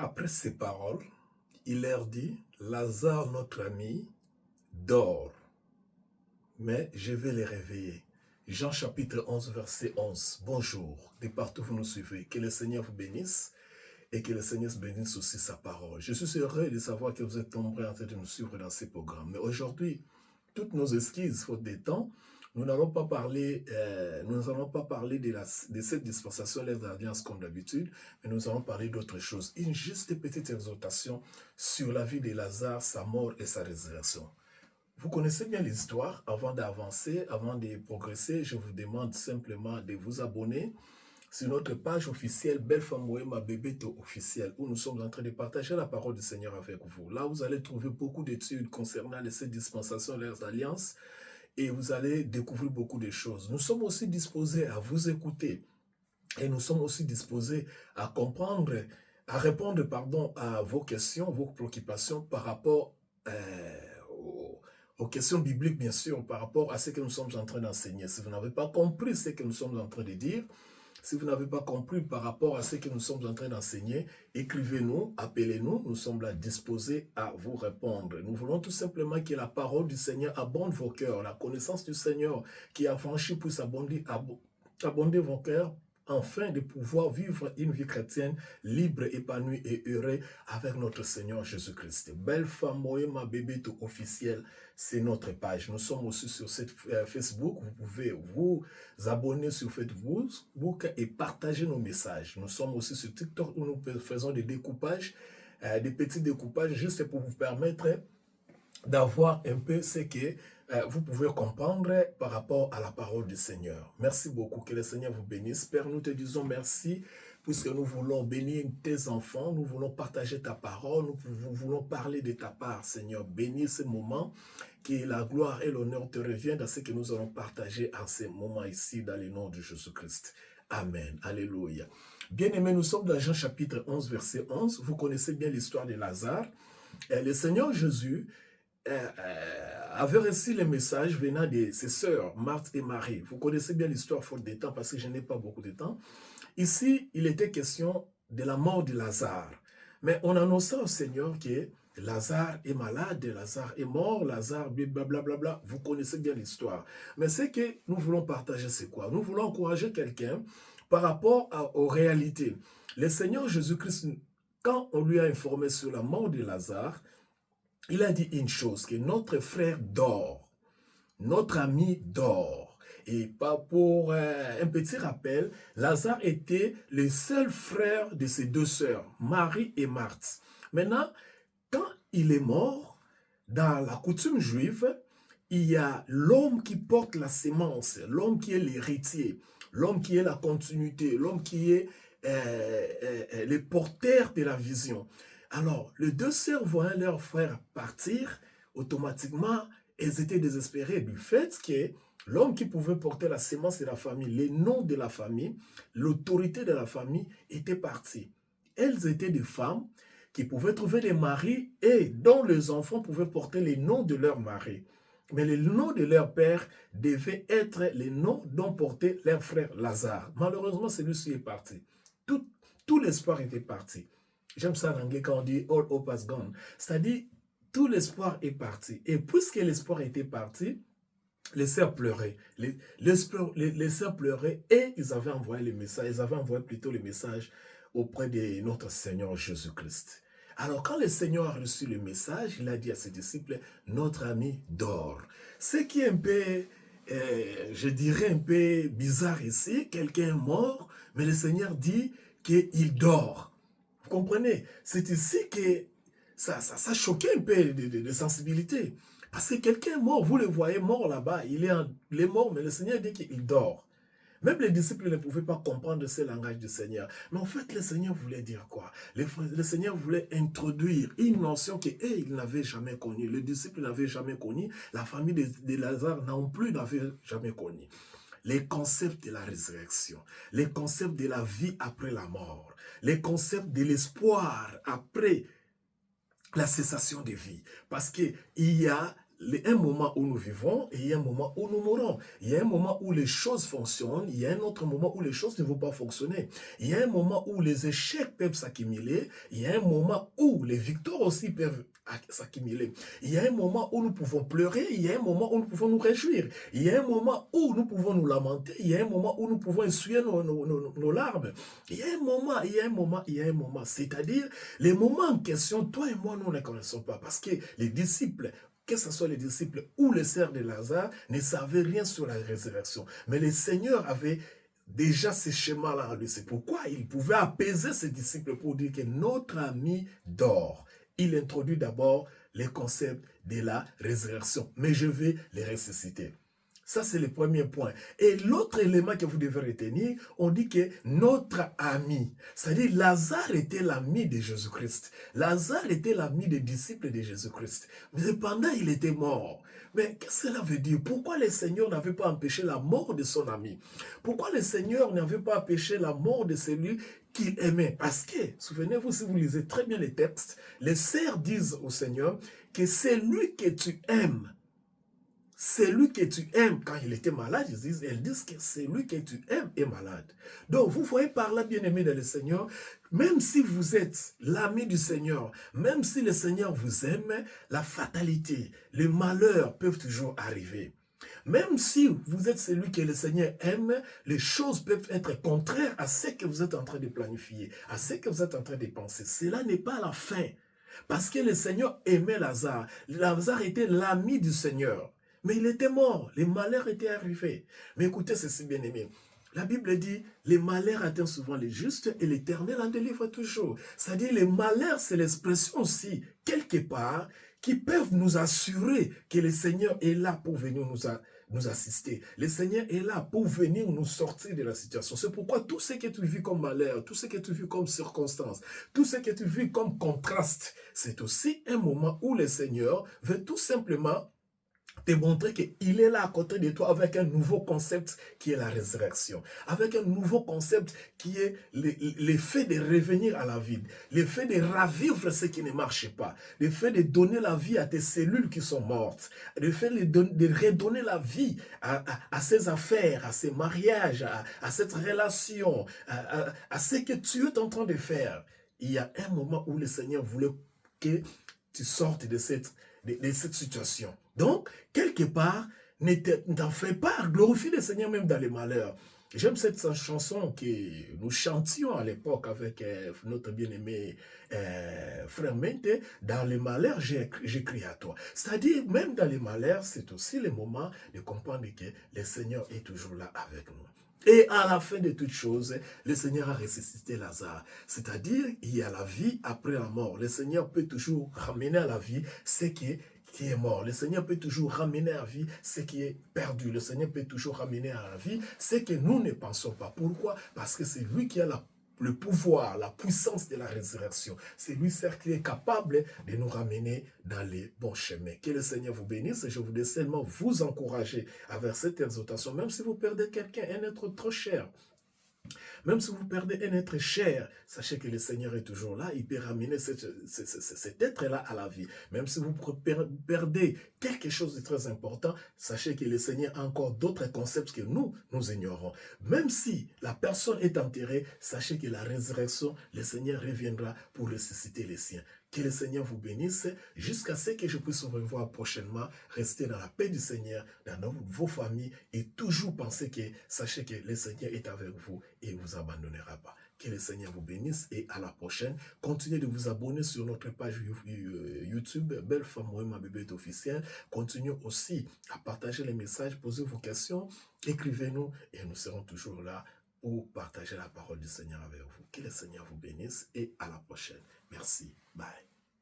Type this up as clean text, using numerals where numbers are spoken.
Après ces paroles, il leur dit, Lazare, notre ami, dort, mais je vais les réveiller. Jean chapitre 11, verset 11. Bonjour, de partout vous nous suivez. Que le Seigneur vous bénisse et que le Seigneur bénisse aussi sa parole. Je suis heureux de savoir que vous êtes nombreux en train de nous suivre dans ces programmes. Mais aujourd'hui, toutes nos excuses, faute de temps, nous n'allons pas parler, de cette dispensation de l'Alliance comme d'habitude, mais nous allons parler d'autre chose. Une juste petite exhortation sur la vie de Lazare, sa mort et sa résurrection. Vous connaissez bien l'histoire. Avant d'avancer, avant de progresser, je vous demande simplement de vous abonner sur notre page officielle Belle Femme Moema Bebeto officielle, où nous sommes en train de partager la parole du Seigneur avec vous. Là, vous allez trouver beaucoup d'études concernant cette dispensation, leurs alliances, et vous allez découvrir beaucoup de choses. Nous sommes aussi disposés à vous écouter, et nous sommes aussi disposés à comprendre, à répondre, à vos questions, vos préoccupations par rapport aux questions bibliques, bien sûr, par rapport à ce que nous sommes en train d'enseigner. Si vous n'avez pas compris ce que nous sommes en train de dire, si vous n'avez pas compris par rapport à ce que nous sommes en train d'enseigner, écrivez-nous, appelez-nous, nous sommes là disposés à vous répondre. Nous voulons tout simplement que la parole du Seigneur abonde vos cœurs, la connaissance du Seigneur qui a franchi puisse abonder vos cœurs, afin de pouvoir vivre une vie chrétienne libre, épanouie et heureuse avec notre Seigneur Jésus-Christ. Belle Femme Moema Bebeto officielle, c'est notre page. Nous sommes aussi sur cette Facebook. Vous pouvez vous abonner sur Facebook et partager nos messages. Nous sommes aussi sur TikTok où nous faisons des découpages, des petits découpages juste pour vous permettre d'avoir un peu ce que vous pouvez comprendre par rapport à la parole du Seigneur. Merci beaucoup, que le Seigneur vous bénisse. Père, nous te disons merci, puisque nous voulons bénir tes enfants, nous voulons partager ta parole, nous voulons parler de ta part, Seigneur. Bénis ce moment, que la gloire et l'honneur te reviennent dans ce que nous allons partager en ce moment ici, dans le nom de Jésus-Christ. Amen. Alléluia. Bien-aimés, nous sommes dans Jean chapitre 11, verset 11. Vous connaissez bien l'histoire de Lazare. Le Seigneur Jésus avait reçu les messages venant de ses sœurs, Marthe et Marie. Vous connaissez bien l'histoire faute de temps parce que je n'ai pas beaucoup de temps. Ici, il était question de la mort de Lazare. Mais on annonça au Seigneur que Lazare est malade, Lazare est mort, Lazare, blablabla. Vous connaissez bien l'histoire. Mais ce que nous voulons partager, c'est quoi? Nous voulons encourager quelqu'un par rapport aux réalités. Le Seigneur Jésus-Christ, quand on lui a informé sur la mort de Lazare, il a dit une chose, que notre frère dort, notre ami dort. Et pas pour un petit rappel, Lazare était le seul frère de ses deux sœurs, Marie et Marthe. Maintenant, quand il est mort, dans la coutume juive, il y a l'homme qui porte la sémence, l'homme qui est l'héritier, l'homme qui est la continuité, l'homme qui est le porteur de la vision. Alors, les deux sœurs voyant leur frère partir, automatiquement, elles étaient désespérées du fait que l'homme qui pouvait porter la sémence de la famille, les noms de la famille, l'autorité de la famille était parti. Elles étaient des femmes qui pouvaient trouver des maris et dont les enfants pouvaient porter les noms de leur mari. Mais les noms de leur père devaient être les noms dont portait leur frère Lazare. Malheureusement, celui-ci est parti. Tout l'espoir était parti. J'aime ça en anglais quand on dit all hope has gone. C'est-à-dire, tout l'espoir est parti. Et puisque l'espoir était parti, les sœurs pleuraient. Les sœurs pleuraient et ils avaient envoyé le message. Ils avaient envoyé plutôt le message auprès de notre Seigneur Jésus-Christ. Alors, quand le Seigneur a reçu le message, il a dit à ses disciples, notre ami dort. Ce qui est un peu, je dirais un peu bizarre ici, quelqu'un est mort, mais le Seigneur dit qu'il dort. Vous comprenez? C'est ici que ça choquait un peu de sensibilité. Parce que quelqu'un est mort, vous le voyez mort là-bas, il est mort, mais le Seigneur dit qu'il dort. Même les disciples ne pouvaient pas comprendre ce langage du Seigneur. Mais en fait, le Seigneur voulait dire quoi? Le Seigneur voulait introduire une notion qu'ils n'avaient jamais connue. Les disciples n'avaient jamais connu. La famille de Lazare non plus n'avait jamais connu. Les concepts de la résurrection, les concepts de la vie après la mort, les concepts de l'espoir après la cessation de vie. Parce qu'il y a un moment où nous vivons et il y a un moment où nous mourons. Il y a un moment où les choses fonctionnent, il y a un autre moment où les choses ne vont pas fonctionner. Il y a un moment où les échecs peuvent s'accumuler, il y a un moment où les victoires aussi peuvent s'accumuler. Il y a un moment où nous pouvons pleurer, il y a un moment où nous pouvons nous réjouir. Il y a un moment où nous pouvons nous lamenter, il y a un moment où nous pouvons essuyer nos larmes. Il y a un moment, il y a un moment, il y a un moment. C'est-à-dire, les moments en question, toi et moi, nous ne les connaissons pas. Parce que les disciples, que ce soit les disciples ou les sœurs de Lazare, ne savaient rien sur la résurrection. Mais le Seigneur avait déjà ces schémas-là en lui. C'est pourquoi il pouvait apaiser ses disciples pour dire que notre ami dort. Il introduit d'abord les concepts de la résurrection. Mais je vais les ressusciter. Ça, c'est le premier point. Et l'autre élément que vous devez retenir, on dit que notre ami, c'est-à-dire Lazare était l'ami de Jésus-Christ. Lazare était l'ami des disciples de Jésus-Christ. Mais cependant, il était mort. Mais qu'est-ce que cela veut dire? Pourquoi le Seigneur n'avait pas empêché la mort de son ami? Pourquoi le Seigneur n'avait pas empêché la mort de celui qu'il aimait? Parce que, souvenez-vous, si vous lisez très bien les textes, les sœurs disent au Seigneur que c'est lui que tu aimes. C'est lui que tu aimes. Quand il était malade, elles disent que c'est lui que tu aimes est malade. Donc, vous voyez par là, bien-aimés dans le Seigneur, même si vous êtes l'ami du Seigneur, même si le Seigneur vous aime, la fatalité, les malheurs peuvent toujours arriver. Même si vous êtes celui que le Seigneur aime, les choses peuvent être contraires à ce que vous êtes en train de planifier, à ce que vous êtes en train de penser. Cela n'est pas la fin. Parce que le Seigneur aimait Lazare. Lazare était l'ami du Seigneur. Mais il était mort, les malheurs étaient arrivés. Mais écoutez ceci, bien-aimé. La Bible dit, les malheurs atteignent souvent les justes et l'Éternel en délivre toujours. C'est-à-dire, les malheurs, c'est l'expression aussi, quelque part, qui peuvent nous assurer que le Seigneur est là pour venir nous assister. Le Seigneur est là pour venir nous sortir de la situation. C'est pourquoi tout ce que tu vis comme malheur, tout ce que tu vis comme circonstance, tout ce que tu vis comme contraste, c'est aussi un moment où le Seigneur veut tout simplement te montrer qu'il est là à côté de toi avec un nouveau concept qui est la résurrection, avec un nouveau concept qui est l'effet de revenir à la vie, l'effet de ravivre ce qui ne marche pas, l'effet de donner la vie à tes cellules qui sont mortes, l'effet de redonner la vie à ces affaires, à ces mariages, à cette relation, à ce que tu es en train de faire. Il y a un moment où le Seigneur voulait que tu sortes de cette situation. Donc, quelque part, ne t'en fais pas, glorifie le Seigneur même dans les malheurs. J'aime cette chanson que nous chantions à l'époque avec notre bien-aimé frère Mente. Dans les malheurs, j'écris à toi. C'est-à-dire, même dans les malheurs, c'est aussi le moment de comprendre que le Seigneur est toujours là avec nous. Et à la fin de toutes choses, le Seigneur a ressuscité Lazare. C'est-à-dire, il y a la vie après la mort. Le Seigneur peut toujours ramener à la vie ce qui est mort. Le Seigneur peut toujours ramener à la vie ce qui est perdu. Le Seigneur peut toujours ramener à la vie ce que nous ne pensons pas. Pourquoi? Parce que c'est lui qui a le pouvoir, la puissance de la résurrection. C'est lui, certes, qui est capable de nous ramener dans les bons chemins. Que le Seigneur vous bénisse et je voudrais seulement vous encourager avec cette exhortation, même si vous perdez quelqu'un, un être trop cher. Même si vous perdez un être cher, sachez que le Seigneur est toujours là. Il peut ramener cet être-là à la vie. Même si vous perdez quelque chose de très important, sachez que le Seigneur a encore d'autres concepts que nous ignorons. Même si la personne est enterrée, sachez que la résurrection, le Seigneur reviendra pour ressusciter les siens. Que le Seigneur vous bénisse jusqu'à ce que je puisse vous revoir prochainement. Restez dans la paix du Seigneur, dans vos familles et toujours pensez que, sachez que le Seigneur est avec vous et ne vous abandonnera pas. Que le Seigneur vous bénisse et à la prochaine. Continuez de vous abonner sur notre page YouTube, Belle Femme Moïma Bébé officielle. Continuez aussi à partager les messages, posez vos questions, écrivez-nous et nous serons toujours là pour partager la parole du Seigneur avec vous. Que le Seigneur vous bénisse et à la prochaine. Merci. Bye.